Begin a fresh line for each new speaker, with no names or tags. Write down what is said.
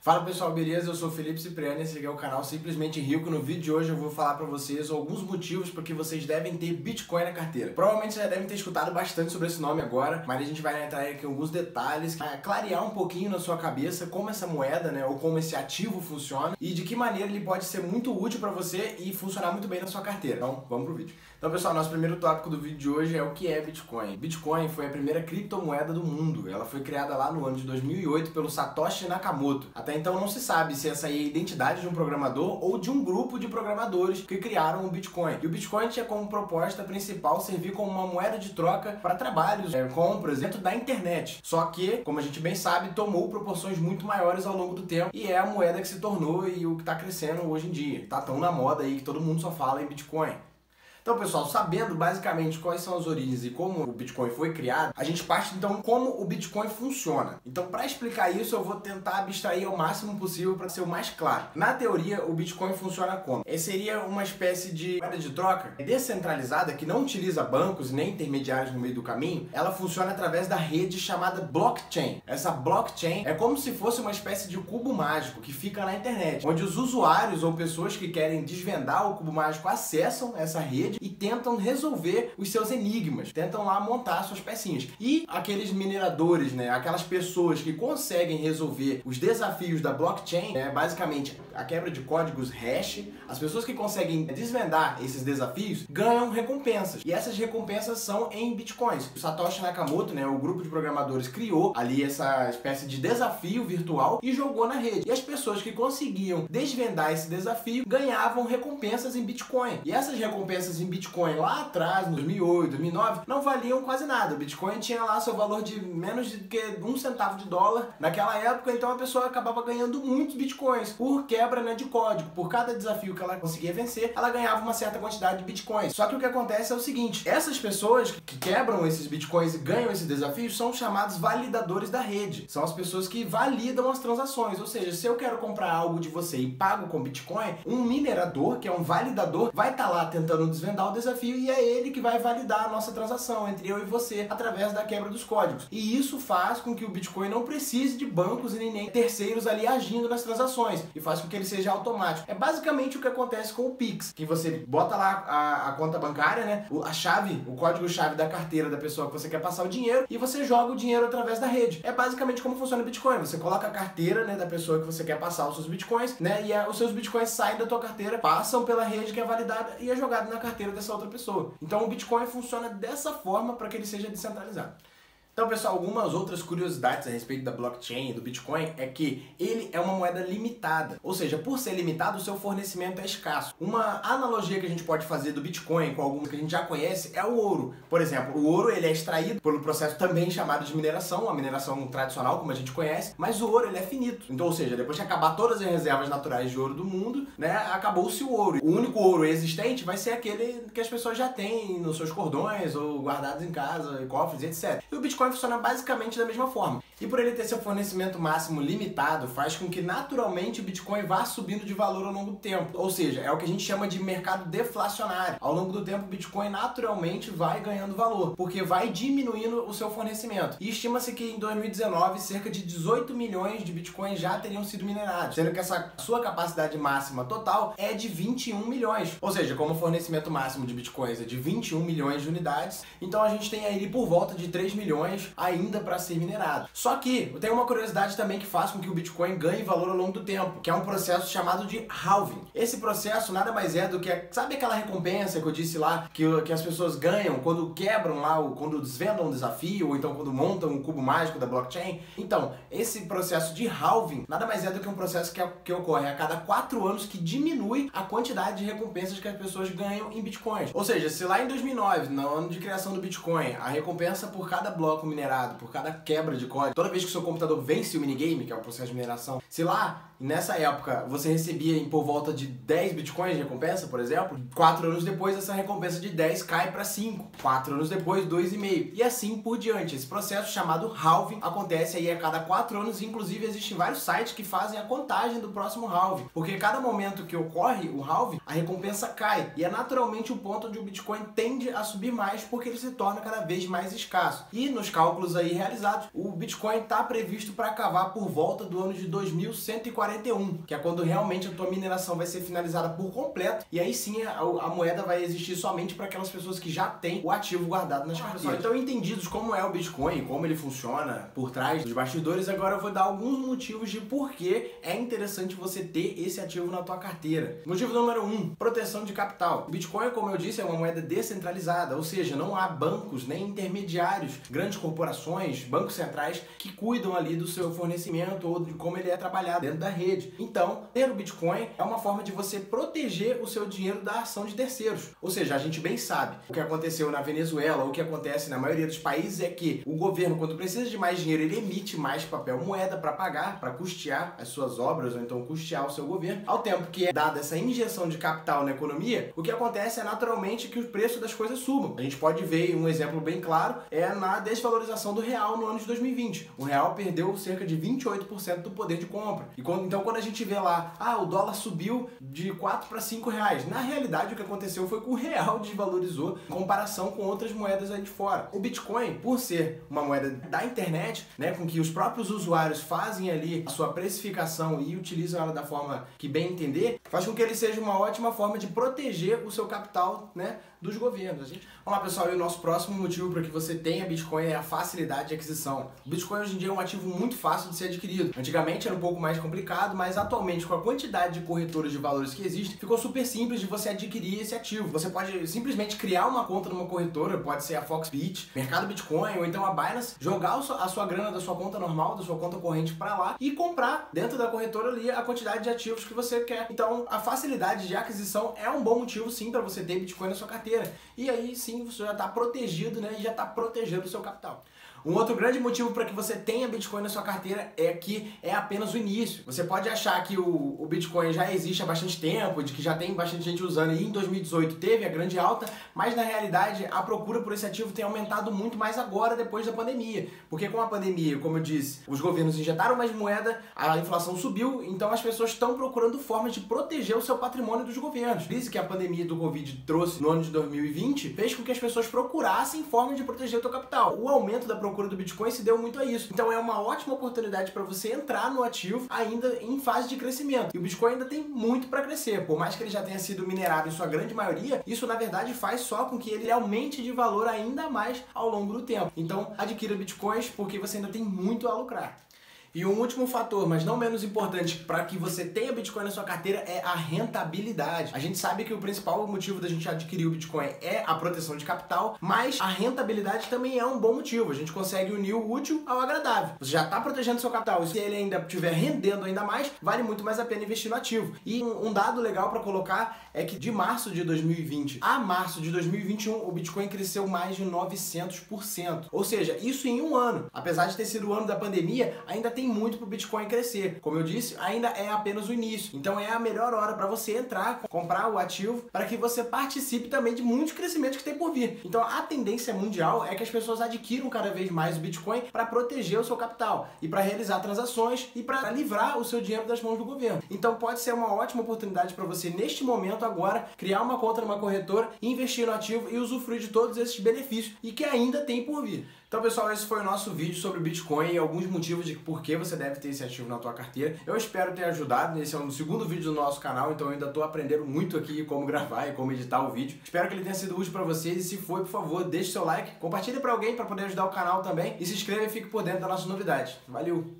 Fala pessoal, beleza? Eu sou o Felipe Cipriani, esse aqui é o canal Simplesmente Rico. No vídeo de hoje eu vou falar pra vocês alguns motivos porque vocês devem ter Bitcoin na carteira. Provavelmente vocês já devem ter escutado bastante sobre esse nome agora, mas a gente vai entrar aqui em alguns detalhes, clarear um pouquinho na sua cabeça como essa moeda, né, ou como esse ativo funciona e de que maneira ele pode ser muito útil pra você e funcionar muito bem na sua carteira. Então, vamos pro vídeo. Então pessoal, nosso primeiro tópico do vídeo de hoje é o que é Bitcoin. Bitcoin foi a primeira criptomoeda do mundo. Ela foi criada lá no ano de 2008 pelo Satoshi Nakamoto. Até então não se sabe se essa é a identidade de um programador ou de um grupo de programadores que criaram o Bitcoin. E o Bitcoin tinha como proposta principal servir como uma moeda de troca para trabalhos, compras dentro da internet. Só que, como a gente bem sabe, tomou proporções muito maiores ao longo do tempo e é a moeda que se tornou e o que está crescendo hoje em dia. Tá tão na moda aí que todo mundo só fala em Bitcoin. Então pessoal, sabendo basicamente quais são as origens e como o Bitcoin foi criado, a gente parte então como o Bitcoin funciona. Então para explicar isso eu vou tentar abstrair ao máximo possível para ser o mais claro. Na teoria o Bitcoin funciona como? Seria uma espécie de moeda de troca descentralizada que não utiliza bancos nem intermediários no meio do caminho. Ela funciona através da rede chamada blockchain. Essa blockchain é como se fosse uma espécie de cubo mágico que fica na internet, onde os usuários ou pessoas que querem desvendar o cubo mágico acessam essa rede e tentam resolver os seus enigmas, tentam lá montar suas pecinhas. E aqueles mineradores, né, aquelas pessoas que conseguem resolver os desafios da blockchain, basicamente a quebra de códigos hash, as pessoas que conseguem desvendar esses desafios ganham recompensas. E essas recompensas são em bitcoins. O Satoshi Nakamoto, né, o grupo de programadores, criou ali essa espécie de desafio virtual e jogou na rede. E as pessoas que conseguiam desvendar esse desafio ganhavam recompensas em bitcoin. E essas recompensas em Bitcoin lá atrás, em 2008, 2009, não valiam quase nada. O Bitcoin tinha lá seu valor de menos do que $0,01 naquela época, então a pessoa acabava ganhando muitos Bitcoins por quebra, né, de código. Por cada desafio que ela conseguia vencer, ela ganhava uma certa quantidade de Bitcoins. Só que o que acontece é o seguinte, essas pessoas que quebram esses Bitcoins e ganham esses desafios são chamados validadores da rede. São as pessoas que validam as transações, ou seja, se eu quero comprar algo de você e pago com Bitcoin, um minerador, que é um validador, vai estar lá tentando desvendar o desafio e é ele que vai validar a nossa transação entre eu e você através da quebra dos códigos. E isso faz com que o Bitcoin não precise de bancos e nem terceiros ali agindo nas transações e faz com que ele seja automático. É basicamente o que acontece com o Pix, que você bota lá a conta bancária, né, a chave, o código-chave da carteira da pessoa que você quer passar o dinheiro e você joga o dinheiro através da rede. É basicamente como funciona o Bitcoin. Você coloca a carteira, né, da pessoa que você quer passar os seus Bitcoins, né, e os seus Bitcoins saem da tua carteira, passam pela rede que é validada e é jogado na carteira dessa outra pessoa. Então o Bitcoin funciona dessa forma para que ele seja descentralizado. Então pessoal, algumas outras curiosidades a respeito da blockchain e do Bitcoin é que ele é uma moeda limitada, ou seja, por ser limitado o seu fornecimento é escasso. Uma analogia que a gente pode fazer do Bitcoin com alguns que a gente já conhece é o ouro. Por exemplo, o ouro ele é extraído pelo processo também chamado de mineração, a mineração tradicional como a gente conhece, mas o ouro ele é finito. Então, ou seja, depois de acabar todas as reservas naturais de ouro do mundo, né, acabou-se o ouro. O único ouro existente vai ser aquele que as pessoas já têm nos seus cordões ou guardados em casa, em cofres, etc. E o Bitcoin funciona basicamente da mesma forma. E por ele ter seu fornecimento máximo limitado, faz com que naturalmente o Bitcoin vá subindo de valor ao longo do tempo. Ou seja, é o que a gente chama de mercado deflacionário. Ao longo do tempo o Bitcoin naturalmente vai ganhando valor, porque vai diminuindo o seu fornecimento. E estima-se que em 2019 cerca de 18 milhões de Bitcoins já teriam sido minerados, sendo que essa sua capacidade máxima total é de 21 milhões. Ou seja, como o fornecimento máximo de Bitcoins é de 21 milhões de unidades, então a gente tem aí por volta de 3 milhões ainda para ser minerado. Só que tem uma curiosidade também que faz com que o Bitcoin ganhe valor ao longo do tempo, que é um processo chamado de halving. Esse processo nada mais é do que, sabe aquela recompensa que eu disse lá, que as pessoas ganham quando quebram lá, quando desvendam um desafio, ou então quando montam um cubo mágico da blockchain? Então, esse processo de halving nada mais é do que um processo que ocorre a cada 4 anos que diminui a quantidade de recompensas que as pessoas ganham em Bitcoins. Ou seja, se lá em 2009, no ano de criação do Bitcoin, a recompensa por cada bloco minerado, por cada quebra de código, toda vez que o seu computador vence o minigame, que é o processo de mineração, se lá nessa época você recebia por volta de 10 bitcoins de recompensa, por exemplo, 4 anos depois essa recompensa de 10 cai para 5, 4 anos depois 2,5 e assim por diante. Esse processo chamado halving acontece aí a cada 4 anos e inclusive existem vários sites que fazem a contagem do próximo halving, porque cada momento que ocorre o halving, a recompensa cai e é naturalmente o ponto onde o Bitcoin tende a subir mais porque ele se torna cada vez mais escasso. E nos alguns cálculos aí realizados, o Bitcoin está previsto para acabar por volta do ano de 2141, que é quando realmente a tua mineração vai ser finalizada por completo, e aí sim a moeda vai existir somente para aquelas pessoas que já têm o ativo guardado nas carteiras. Então, entendidos como é o Bitcoin, como ele funciona por trás dos bastidores, agora eu vou dar alguns motivos de por que é interessante você ter esse ativo na tua carteira. Motivo número 1, proteção de capital. O Bitcoin, como eu disse, é uma moeda descentralizada, ou seja, não há bancos nem intermediários, grandes corporações, bancos centrais que cuidam ali do seu fornecimento ou de como ele é trabalhado dentro da rede. Então, ter o Bitcoin é uma forma de você proteger o seu dinheiro da ação de terceiros. Ou seja, a gente bem sabe o que aconteceu na Venezuela, ou o que acontece na maioria dos países é que o governo, quando precisa de mais dinheiro, ele emite mais papel moeda para pagar, para custear as suas obras, ou então custear o seu governo. Ao tempo que é dada essa injeção de capital na economia, o que acontece é naturalmente que o preço das coisas subam. A gente pode ver um exemplo bem claro é na desvalorização do real no ano de 2020. O real perdeu cerca de 28% do poder de compra. Então quando a gente vê lá, o dólar subiu de 4 para 5 reais, na realidade o que aconteceu foi que o real desvalorizou em comparação com outras moedas aí de fora. O Bitcoin, por ser uma moeda da internet, né, com que os próprios usuários fazem ali a sua precificação e utilizam ela da forma que bem entender, faz com que ele seja uma ótima forma de proteger o seu capital, né, dos governos. Vamos lá, pessoal, e o nosso próximo motivo para que você tenha Bitcoin é a facilidade de aquisição. O Bitcoin hoje em dia é um ativo muito fácil de ser adquirido. Antigamente era um pouco mais complicado, mas atualmente, com a quantidade de corretoras de valores que existe, ficou super simples de você adquirir esse ativo. Você pode simplesmente criar uma conta numa corretora, pode ser a Foxbit, Mercado Bitcoin ou então a Binance, jogar a sua grana da sua conta normal, da sua conta corrente para lá e comprar dentro da corretora ali a quantidade de ativos que você quer. Então, a facilidade de aquisição é um bom motivo sim para você ter Bitcoin na sua carteira. E aí sim você já está protegido, né? E já está protegendo o seu capital. Um outro grande motivo para que você tenha Bitcoin na sua carteira é que é apenas o início. Você pode achar que o Bitcoin já existe há bastante tempo, de que já tem bastante gente usando e em 2018 teve a grande alta, mas na realidade a procura por esse ativo tem aumentado muito mais agora depois da pandemia. Porque com a pandemia, como eu disse, os governos injetaram mais moeda, a inflação subiu, então as pessoas estão procurando formas de proteger o seu patrimônio dos governos. Por isso que a pandemia do Covid trouxe no ano de 2020, fez com que as pessoas procurassem formas de proteger o seu capital. O aumento da procura do Bitcoin se deu muito a isso. Então é uma ótima oportunidade para você entrar no ativo ainda em fase de crescimento. E o Bitcoin ainda tem muito para crescer. Por mais que ele já tenha sido minerado em sua grande maioria, isso na verdade faz só com que ele aumente de valor ainda mais ao longo do tempo. Então adquira Bitcoins porque você ainda tem muito a lucrar. E um último fator, mas não menos importante, para que você tenha Bitcoin na sua carteira é a rentabilidade. A gente sabe que o principal motivo da gente adquirir o Bitcoin é a proteção de capital, mas a rentabilidade também é um bom motivo. A gente consegue unir o útil ao agradável. Você já está protegendo seu capital, e se ele ainda estiver rendendo ainda mais, vale muito mais a pena investir no ativo. E um dado legal para colocar é que de março de 2020 a março de 2021, o Bitcoin cresceu mais de 900%. Ou seja, isso em um ano. Apesar de ter sido o ano da pandemia, ainda tem muito para o Bitcoin crescer. Como eu disse, ainda é apenas o início. Então é a melhor hora para você entrar, comprar o ativo, para que você participe também de muitos crescimentos que tem por vir. Então a tendência mundial é que as pessoas adquiram cada vez mais o Bitcoin para proteger o seu capital e para realizar transações e para livrar o seu dinheiro das mãos do governo. Então pode ser uma ótima oportunidade para você neste momento agora criar uma conta numa corretora, investir no ativo e usufruir de todos esses benefícios e que ainda tem por vir. Então, pessoal, esse foi o nosso vídeo sobre Bitcoin e alguns motivos de por que você deve ter esse ativo na tua carteira. Eu espero ter ajudado. Esse é o segundo vídeo do nosso canal, então eu ainda estou aprendendo muito aqui como gravar e como editar o vídeo. Espero que ele tenha sido útil para vocês e se foi, por favor, deixe seu like, compartilhe para alguém para poder ajudar o canal também e se inscreva e fique por dentro da nossa novidade. Valeu!